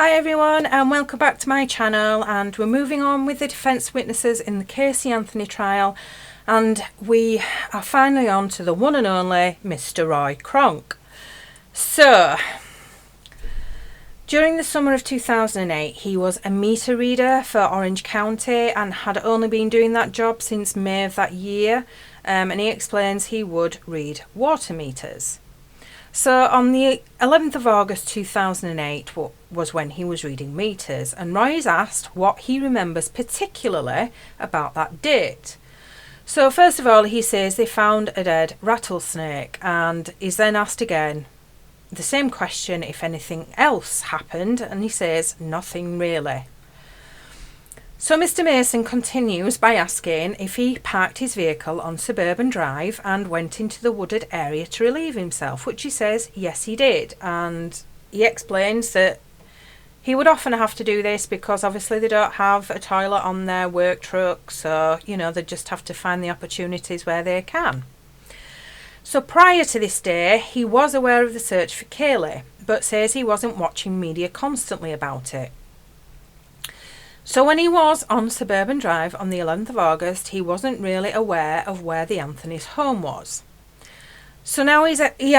Hi everyone and welcome back to my channel, and we're moving on with the defence witnesses in the Casey Anthony trial, and we are finally on to the one and only Mr. Roy Kronk. So, during the summer of 2008 he was a meter reader for Orange County and had only been doing that job since May of that year, and he explains he would read water meters. So on the 11th of August 2008 was when he was reading meters, and Roy is asked what he remembers particularly about that date. So first of all he says they found a dead rattlesnake, and is then asked again the same question if anything else happened, and he says nothing really. So Mr. Mason continues by asking if he parked his vehicle on Suburban Drive and went into the wooded area to relieve himself, which he says yes he did, and he explains that he would often have to do this because obviously they don't have a toilet on their work truck, so they just have to find the opportunities where they can. So prior to this day he was aware of the search for Kaylee, but says he wasn't watching media constantly about it. So when he was on Suburban Drive on the 11th of August, he wasn't really aware of where the Anthony's home was. So now he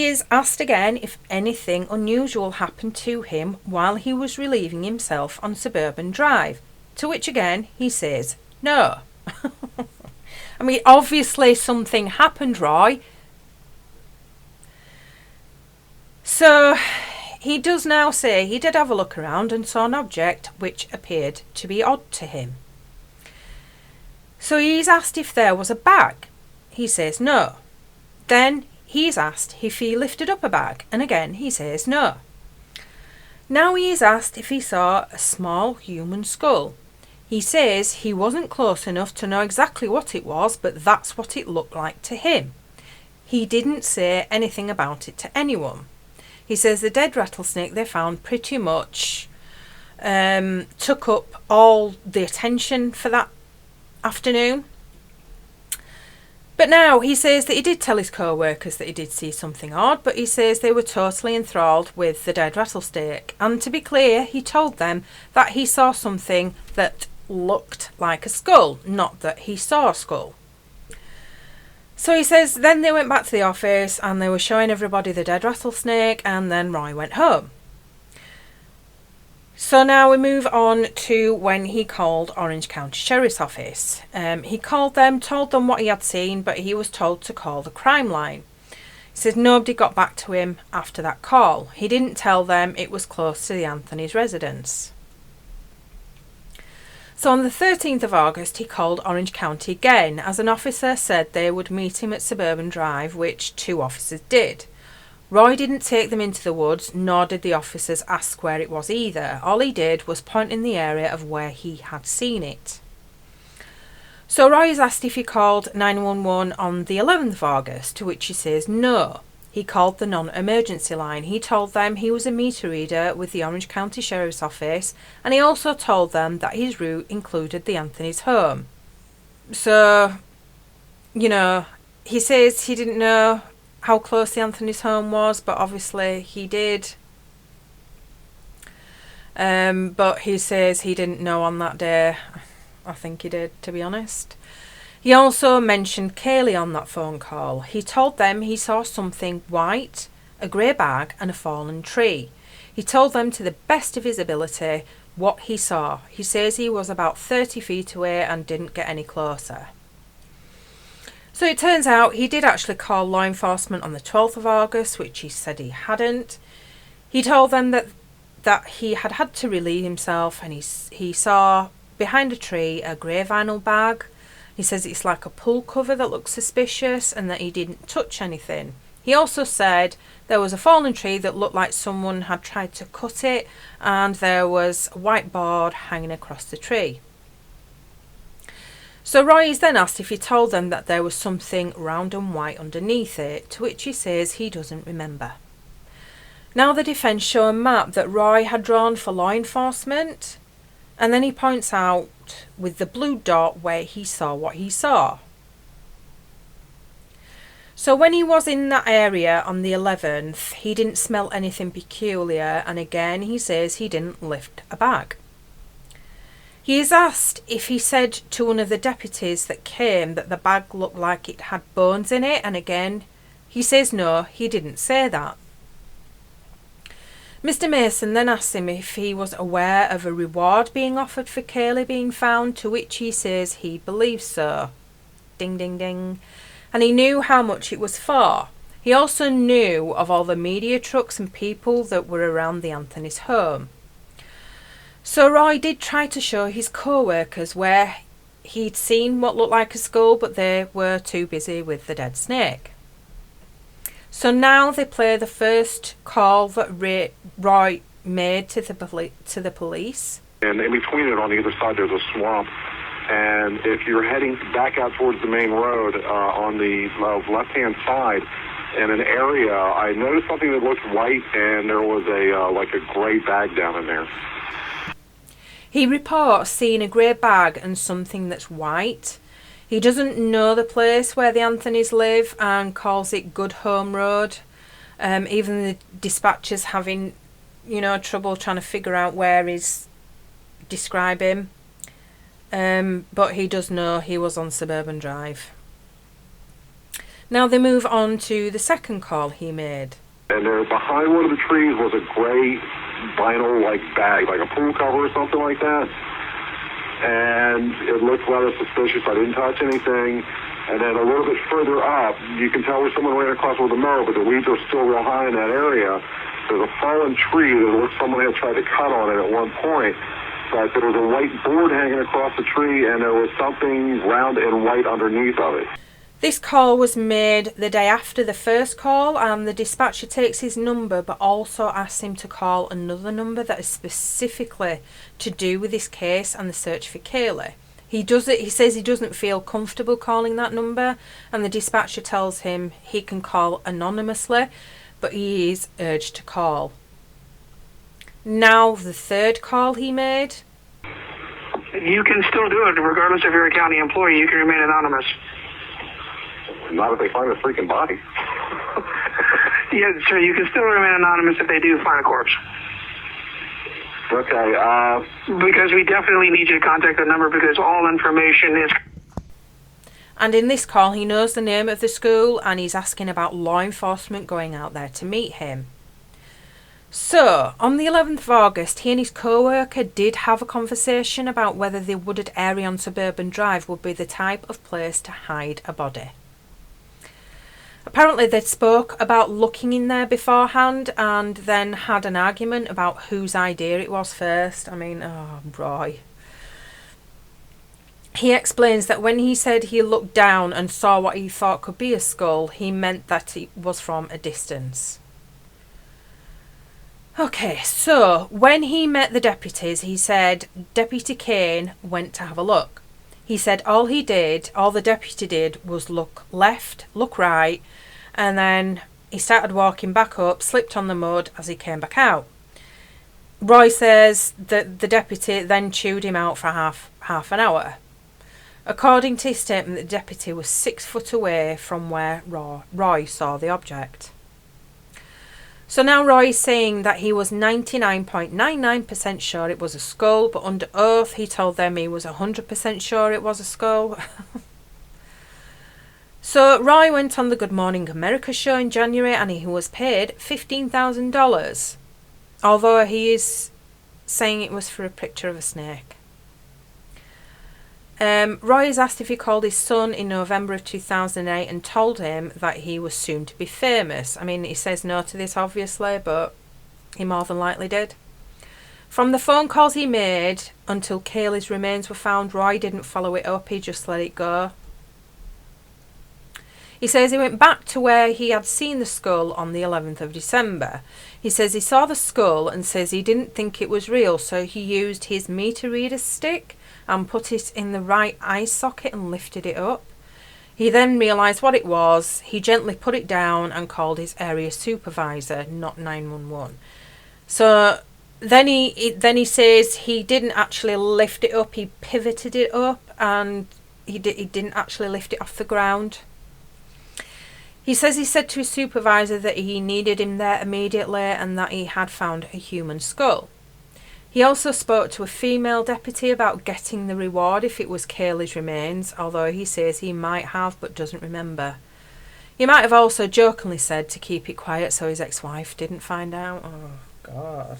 is asked again if anything unusual happened to him while he was relieving himself on Suburban Drive, to which again he says no. I mean, obviously something happened, Roy. So he does now say he did have a look around and saw an object which appeared to be odd to him. So he's asked if there was a bag. He says no. Then he's asked if he lifted up a bag, and again he says no. Now he is asked if he saw a small human skull. He says he wasn't close enough to know exactly what it was, but that's what it looked like to him. He didn't say anything about it to anyone. He says the dead rattlesnake they found pretty much took up all the attention for that afternoon. But now he says that he did tell his co-workers that he did see something odd, but he says they were totally enthralled with the dead rattlesnake. And to be clear, he told them that he saw something that looked like a skull, not that he saw a skull. So he says then they went back to the office and they were showing everybody the dead rattlesnake, and then Roy went home. So now we move on to when he called Orange County Sheriff's Office. He called them, told them what he had seen, but he was told to call the crime line. He says nobody got back to him after that call. He didn't tell them it was close to the Anthony's residence. So on the 13th of August he called Orange County again, as an officer said they would meet him at Suburban Drive, which two officers did. Roy didn't take them into the woods, nor did the officers ask where it was either. All he did was point in the area of where he had seen it. So Roy is asked if he called 911 on the 11th of August, to which he says no. He called the non-emergency line. He told them he was a meter reader with the Orange County Sheriff's Office, and he also told them that his route included the Anthony's home. So, he says he didn't know how close the Anthony's home was, but obviously he did. But he says he didn't know on that day. I think he did, to be honest. He also mentioned Kaylee on that phone call. He told them he saw something white, a grey bag and a fallen tree. He told them to the best of his ability what he saw. He says he was about 30 feet away and didn't get any closer. So it turns out he did actually call law enforcement on the 12th of August, which he said he hadn't. He told them that he had to relieve himself, and he saw behind a tree a grey vinyl bag. He says it's like a pool cover that looks suspicious, and that he didn't touch anything. He also said there was a fallen tree that looked like someone had tried to cut it, and there was a white board hanging across the tree. So Roy is then asked if he told them that there was something round and white underneath it, to which he says he doesn't remember. Now the defence show a map that Roy had drawn for law enforcement, and then he points out with the blue dot where he saw what he saw. So when he was in that area on the 11th, he didn't smell anything peculiar, and again he says he didn't lift a bag. He is asked if he said to one of the deputies that came that the bag looked like it had bones in it, and again he says no, he didn't say that. Mr. Mason then asks him if he was aware of a reward being offered for Kaylee being found, to which he says he believes so. Ding, ding, ding. And he knew how much it was for. He also knew of all the media trucks and people that were around the Anthony's home. So Roy did try to show his co-workers where he'd seen what looked like a skull, but they were too busy with the dead snake. So now they play the first call that Roy made to the police. And in between it, on either side, there's a swamp. And if you're heading back out towards the main road on the left-hand side, in an area, I noticed something that looked white, and there was like a gray bag down in there. He reports seeing a grey bag and something that's white. He doesn't know the place where the Anthonys live and calls it Good Home Road. Even the dispatchers having, trouble trying to figure out where he's describe him. But he does know he was on Suburban Drive. Now they move on to the second call he made. And there behind one of the trees was a gray vinyl-like bag, like a pool cover or something like that. And it looked rather suspicious. I didn't touch anything. And then a little bit further up, you can tell where someone ran across with a mower, but the weeds are still real high in that area. There's a fallen tree that looks like someone had tried to cut on it at one point. But there was a white board hanging across the tree, and there was something round and white underneath of it. This call was made the day after the first call, and the dispatcher takes his number but also asks him to call another number that is specifically to do with this case and the search for Kaylee. He says he doesn't feel comfortable calling that number, and the dispatcher tells him he can call anonymously, but he is urged to call. Now the third call he made. You can still do it regardless if you're a county employee. You can remain anonymous. Not if they find a freaking body. Yeah, sir, you can still remain anonymous if they do find a corpse. Okay, because we definitely need you to contact the number because all information is... And in this call, he knows the name of the school and he's asking about law enforcement going out there to meet him. So, on the 11th of August, he and his co-worker did have a conversation about whether the wooded area on Suburban Drive would be the type of place to hide a body. Apparently they'd spoke about looking in there beforehand and then had an argument about whose idea it was first. I mean, oh, Roy. He explains that when he said he looked down and saw what he thought could be a skull, he meant that it was from a distance. Okay, so when he met the deputies, he said Deputy Kane went to have a look. He said all the deputy did was look left, look right, and then he started walking back up, slipped on the mud as he came back out. Roy says that the deputy then chewed him out for half an hour. According to his statement, the deputy was 6 foot away from where Roy saw the object. So now Roy is saying that he was 99.99% sure it was a skull, but under oath he told them he was 100% sure it was a skull. So Roy went on the Good Morning America show in January and he was paid $15,000, although he is saying it was for a picture of a snake. Roy is asked if he called his son in November of 2008 and told him that he was soon to be famous. I mean, he says no to this obviously, but he more than likely did. From the phone calls he made until Kaylee's remains were found, Roy didn't follow it up, he just let it go. He says he went back to where he had seen the skull on the 11th of December. He says he saw the skull and says he didn't think it was real, so he used his meter reader stick and put it in the right eye socket and lifted it up. He then realised what it was. He gently put it down and called his area supervisor, not 911. So then he says he didn't actually lift it up. He pivoted it up and he didn't actually lift it off the ground. He says he said to his supervisor that he needed him there immediately and that he had found a human skull. He also spoke to a female deputy about getting the reward if it was Kaylee's remains, although he says he might have but doesn't remember. He might have also jokingly said to keep it quiet so his ex-wife didn't find out. Oh, God.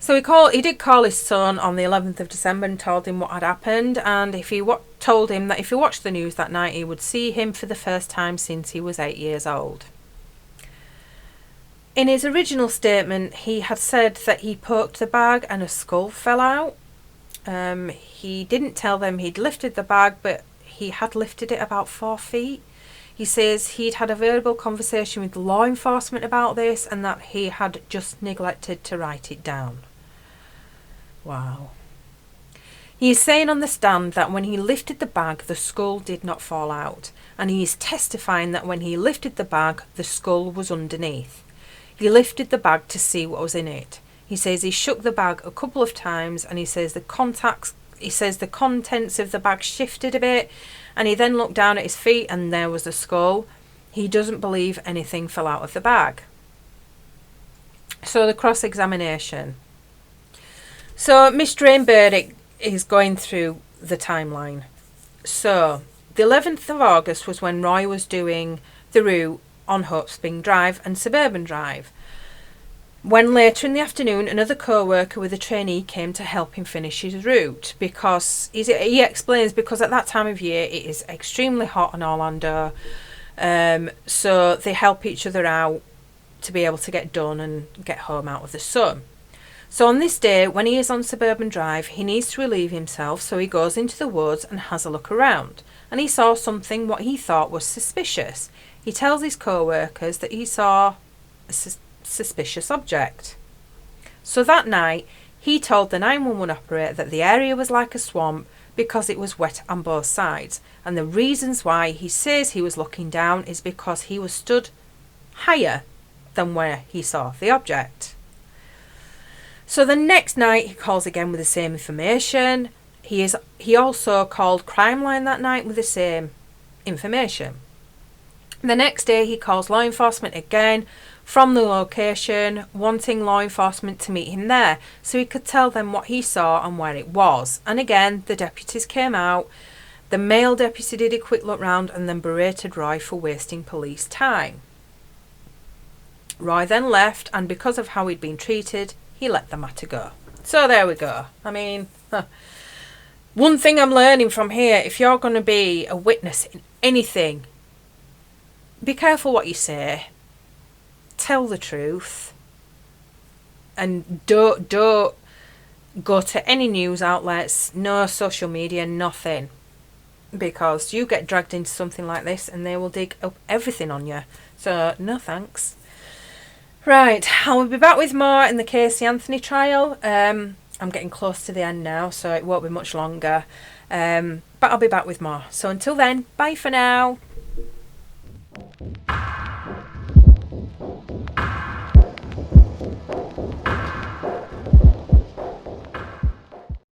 So he did call his son on the 11th of December and told him what had happened, and told him that if he watched the news that night he would see him for the first time since he was 8 years old. In his original statement, he had said that he poked the bag and a skull fell out. He didn't tell them he'd lifted the bag, but he had lifted it about 4 feet. He says he'd had a verbal conversation with law enforcement about this and that he had just neglected to write it down. Wow. He is saying on the stand that when he lifted the bag, the skull did not fall out, and he is testifying that when he lifted the bag, the skull was underneath. He lifted the bag to see what was in it. He says he shook the bag a couple of times, and he says the contents of the bag shifted a bit, and he then looked down at his feet and there was the skull. He doesn't believe anything fell out of the bag. So the cross-examination. So Mr. Burdick is going through the timeline. So the 11th of August was when Roy was doing the route on Hope Spring Drive and Suburban Drive. When later in the afternoon another co-worker with a trainee came to help him finish his route, because he explains because at that time of year it is extremely hot in Orlando, so they help each other out to be able to get done and get home out of the sun. So on this day, when he is on Suburban Drive, he needs to relieve himself, so he goes into the woods and has a look around. And he saw something what he thought was suspicious. He tells his co-workers that he saw a suspicious object. So that night, he told the 911 operator that the area was like a swamp because it was wet on both sides. And the reasons why he says he was looking down is because he was stood higher than where he saw the object. So the next night he calls again with the same information. He also called Crime Line that night with the same information. The next day he calls law enforcement again from the location, wanting law enforcement to meet him there so he could tell them what he saw and where it was. And again the deputies came out. The male deputy did a quick look round and then berated Roy for wasting police time. Roy then left, and because of how he'd been treated, he let the matter go. So there we go. I mean, one thing I'm learning from here, if you're going to be a witness in anything, be careful what you say. Tell the truth. And don't go to any news outlets, no social media, nothing. Because you get dragged into something like this and they will dig up everything on you. So, no thanks. Right, I will be back with more in the Casey Anthony trial. I'm getting close to the end now, so it won't be much longer. But I'll be back with more. So until then, bye for now.